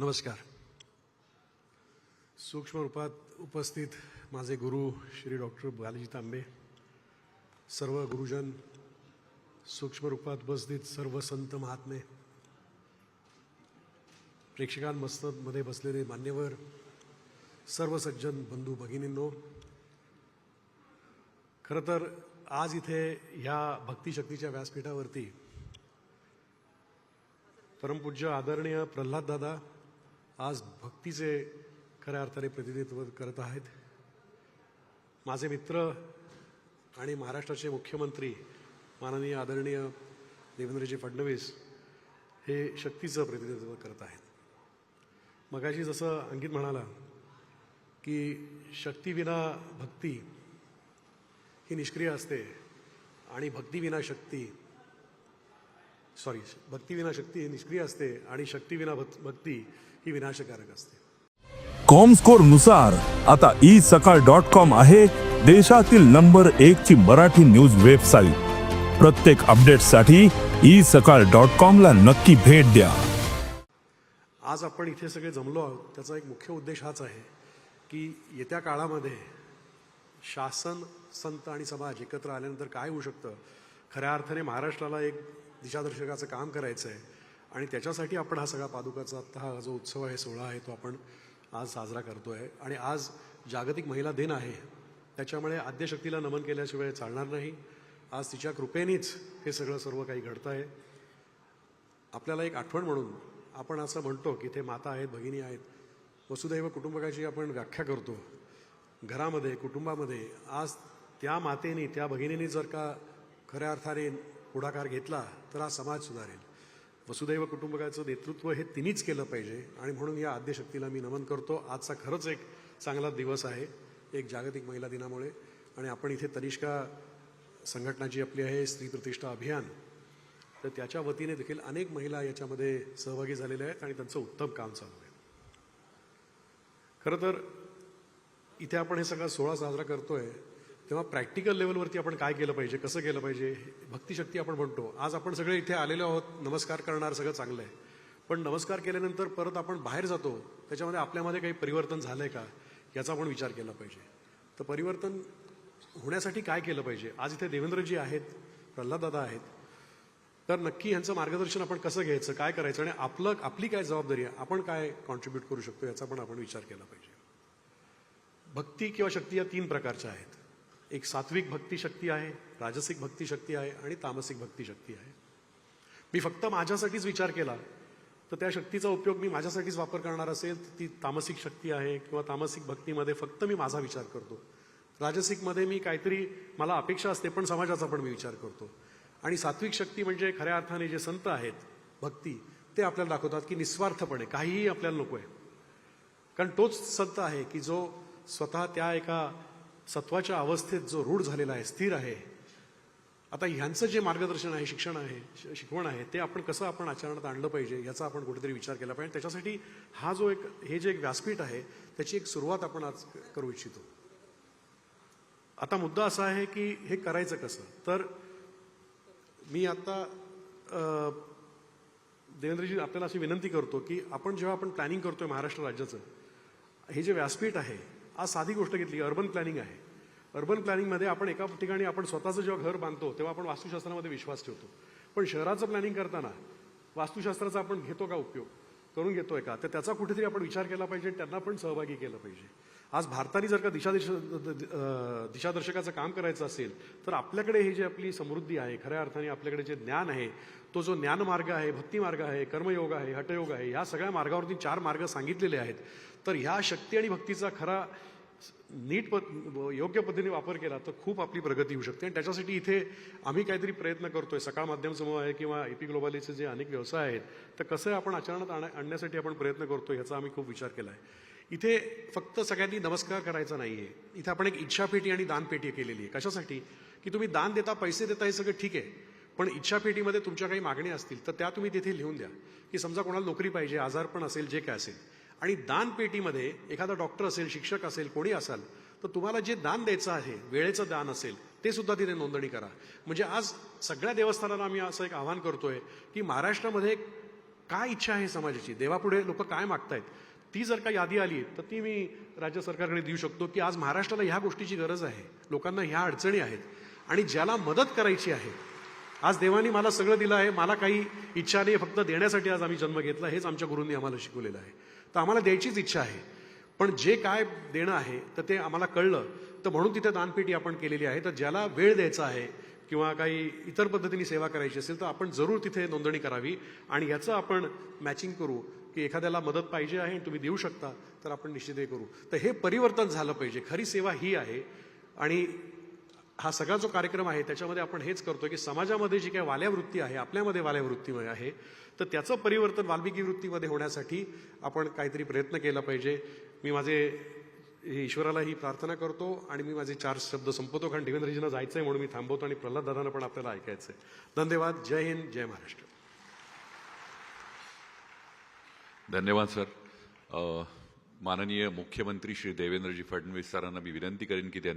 नमस्कार. सूक्ष्म रूपात उपस्थित माझे गुरु श्री डॉक्टर बालाजी तांबे, सर्व गुरुजन, सूक्ष्म रूपात उपस्थित सर्व संत महात्मे, प्रेक्षकांमध्ये बसलेले मान्यवर, सर्व सज्जन बंधू भगिनींनो, खरं तर आज इथे ह्या भक्तिशक्तीच्या व्यासपीठावरती परमपूज्य आदरणीय प्रल्हाद दादा आज भक्तीचे खऱ्या अर्थाने प्रतिनिधित्व करत आहेत. माझे मित्र आणि महाराष्ट्राचे मुख्यमंत्री माननीय आदरणीय देवेंद्रजी फडणवीस हे शक्तीचं प्रतिनिधित्व करत आहेत. मगाशी जसं अंकित म्हणाला की शक्तीविना भक्ती ही निष्क्रिय असते आणि भक्तीविना शक्ती ही निष्क्रिय असते आणि शक्तीविना भक्ती ही विनाशकारक असते. कॉमस्कोर नुसार आता isakal.com आहे देशातील नंबर 1 ची मराठी न्यूज वेबसाईट. प्रत्येक अपडेटसाठी isakal.com ला नक्की भेट द्या. आज आपण इथे सगळे जमलो आहोत त्याचा एक मुख्य उद्देश हाच आहे की येत्या काळामध्ये शासन, संत आणि समाज एकत्र आल्यानंतर काय होऊ शकतं. खऱ्या अर्थाने महाराष्ट्राला एक दिशादर्शकाचं काम करायचं आहे आणि त्याच्यासाठी आपण हा सगळा पादुकाचा आत्ता हा जो उत्सव आहे, सोहळा आहे, तो आपण आज साजरा करतो आहे. आणि आज जागतिक महिला दिन आहे, त्याच्यामुळे आद्यशक्तीला नमन केल्याशिवाय चालणार नाही. आज तिच्या कृपेनेच हे सगळं सर्व काही घडतं आहे. आपल्याला एक आठवण म्हणून आपण असं म्हणतो की ते माता आहेत, भगिनी आहेत, वसुदैव कुटुंबकाची आपण व्याख्या करतो. घरामध्ये, कुटुंबामध्ये आज त्या मातेने, त्या भगिनीने जर का खऱ्या अर्थाने पुढाकार घेतला तर हा समाज सुधारेल. वसुदैव कुटुंबकाचं नेतृत्व हे तिनेच केलं पाहिजे आणि म्हणून या आद्यशक्तीला मी नमन करतो. आजचा खरंच एक चांगला दिवस आहे, एक जागतिक महिला दिनामुळे. आणि आपण इथे तनिष्का संघटनाची आपली आहे स्त्री प्रतिष्ठा अभियान, तर त्याच्या वतीने देखील अनेक महिला याच्यामध्ये सहभागी झालेल्या आहेत आणि त्यांचं उत्तम काम चालू आहे. खरं तर इथे आपण हे सगळा सोहळा साजरा करतोय तेव्हा प्रॅक्टिकल लेवलवरती आपण काय केलं पाहिजे, कसं केलं पाहिजे. भक्तिशक्ती आपण म्हणतो. आज आपण सगळे इथे आलेलो आहोत, नमस्कार करणार, सगळं चांगलं आहे. पण नमस्कार केल्यानंतर परत आपण बाहेर जातो, त्याच्यामध्ये आपल्यामध्ये काही परिवर्तन झालंय का याचा आपण विचार केला पाहिजे. तर परिवर्तन होण्यासाठी काय केलं पाहिजे. आज इथे देवेंद्रजी आहेत, प्रल्हाद दादा आहेत, तर नक्की यांचं मार्गदर्शन आपण कसं घ्यायचं, काय करायचं आणि आपली काय जबाबदारी आहे, आपण काय कॉन्ट्रीब्यूट करू शकतो याचा पण आपण विचार केला पाहिजे. भक्ती किंवा शक्ती या 3 प्रकारच्या आहेत. एक सात्विक भक्ती शक्ती आहे, राजसिक भक्ती शक्ती आहे आणि तामसिक भक्ती शक्ती आहे. मी फक्त माझ्यासाठीच विचार केला तर त्या शक्तीचा उपयोग मी माझ्यासाठीच वापर करणार असेल तर ती तामसिक शक्ती आहे. किंवा तामसिक भक्तीमध्ये फक्त मी माझा विचार करतो. राजसिकमध्ये मी काहीतरी मला अपेक्षा असते पण समाजाचा पण मी विचार करतो. आणि सात्विक शक्ती म्हणजे खऱ्या अर्थाने जे संत आहेत भक्ती, ते आपल्याला दाखवतात की निस्वार्थपणे काहीही आपल्याला नको आहे. कारण तोच संत आहे की जो स्वतः त्या एका सत्वाच्या अवस्थेत जो रूढ झालेला आहे, स्थिर आहे. आता ह्यांचं जे मार्गदर्शन आहे, शिकवण आहे, ते आपण कसं आपण आचरणात आणलं पाहिजे याचा आपण कुठेतरी विचार केला पाहिजे. त्याच्यासाठी हे जे एक व्यासपीठ आहे त्याची एक सुरुवात आपण आज करू इच्छितो. आता मुद्दा असा आहे की हे करायचं कसं. तर मी आता देवेंद्रजी आपल्याला अशी विनंती करतो की जेव्हा आपण प्लॅनिंग करतोय महाराष्ट्र राज्याचं, हे जे व्यासपीठ आहे, आज साधी गोष्ट घेतली, अर्बन प्लॅनिंग आहे. अर्बन प्लॅनिंगमध्ये आपण एका ठिकाणी आपण स्वतःचं जेव्हा घर बांधतो तेव्हा आपण वास्तुशास्त्रामध्ये विश्वास ठेवतो. पण शहराचं प्लॅनिंग करताना वास्तुशास्त्राचा आपण घेतो का, उपयोग करून घेतोय का, तर त्याचा कुठेतरी आपण विचार केला पाहिजे, त्यांना पण सहभागी केलं पाहिजे. आज भारताने जर का दिशादर्शकाचं काम करायचं असेल तर आपल्याकडे हे जे आपली समृद्धी आहे, खऱ्या अर्थाने आपल्याकडे जे ज्ञान आहे, तो जो ज्ञानमार्ग आहे, भक्तिमार्ग आहे, कर्मयोग आहे, हठयोग आहे, या सगळ्या मार्गावरती 4 मार्ग सांगितलेले आहेत. तर ह्या शक्ती आणि भक्तीचा खरा योग्य पद्धतीने वापर केला तर खूप आपली प्रगती होऊ शकते. आणि त्याच्यासाठी इथे आम्ही काहीतरी प्रयत्न करतोय. सकाळ माध्यम समूह आहे किंवा एपी ग्लोबलीचे जे अनेक व्यवसाय आहेत, तर कसं आपण आचरणात आणण्यासाठी आपण प्रयत्न करतोय याचा आम्ही खूप विचार केला आहे. इथे फक्त सगळ्यांनी नमस्कार करायचा नाहीये. इथे आपण एक इच्छापेटी आणि दानपेटी केलेली आहे. कशासाठी की तुम्ही दान देता, पैसे देता, हे सगळं ठीक आहे, पण इच्छापेटीमध्ये तुमच्या काही मागण्या असतील तर त्या तुम्ही तिथे लिहून द्या. की समजा कोणाला नोकरी पाहिजे, आजारपण असेल, जे काय असेल. आणि दानपेटीमध्ये एखादा डॉक्टर असेल, शिक्षक असेल, कोणी असाल तर तुम्हाला जे दान द्यायचं आहे, वेळेचं दान असेल, ते सुद्धा तिथे नोंदणी करा. म्हणजे आज सगळ्या देवस्थानांना आम्ही असं एक आवाहन करतोय की महाराष्ट्रामध्ये काय इच्छा आहे समाजाची, देवापुढे लोक काय मागतायत, ती जर का यादी आली तर ती मी राज्य सरकारकडे देऊ शकतो की आज महाराष्ट्राला ह्या गोष्टीची गरज आहे, लोकांना ह्या अडचणी आहेत आणि ज्याला मदत करायची आहे. आज देवानी मला सगळं दिलं आहे, मला काही इच्छा नाही, फक्त देण्यासाठी आज आम्ही जन्म घेतला, हेच आमच्या गुरूंनी आम्हाला शिकवलेलं आहे. तर आम्हाला द्यायचीच इच्छा आहे, पण जे काय देणं आहे तर ते आम्हाला कळलं, तर म्हणून तिथे दानपेटी आपण केलेली आहे. तर ज्याला वेळ द्यायचा आहे किंवा काही इतर पद्धतीने सेवा करायची असेल तर आपण जरूर तिथे नोंदणी करावी आणि याचं आपण मॅचिंग करू की एखाद्याला मदत पाहिजे आहे तुम्ही देऊ शकता तर आपण निश्चित हे करू. तर हे परिवर्तन झालं पाहिजे. खरी सेवा ही आहे आणि हा सगळा जो कार्यक्रम आहे त्याच्यामध्ये आपण हेच करतो की समाजामध्ये जी काही वाल्यावृत्ती आहे, आपल्यामध्ये वाल्यावृत्ती आहे, तर त्याचं परिवर्तन वाल्मिकी वृत्तीमध्ये होण्यासाठी आपण काहीतरी प्रयत्न केला पाहिजे. मी माझे ईश्वराला ही प्रार्थना करतो आणि मी माझे 4 शब्द संपवतो, कारण देवेंद्रजींना जायचंय म्हणून मी थांबवतो आणि प्रल्हाद दादांना पण आपल्याला ऐकायचंय. धन्यवाद. जय हिंद, जय महाराष्ट्र. धन्यवाद सर. माननीय मुख्यमंत्री श्री देवेंद्रजी फडणवीस सरांना मी विनंती करेन की त्यांनी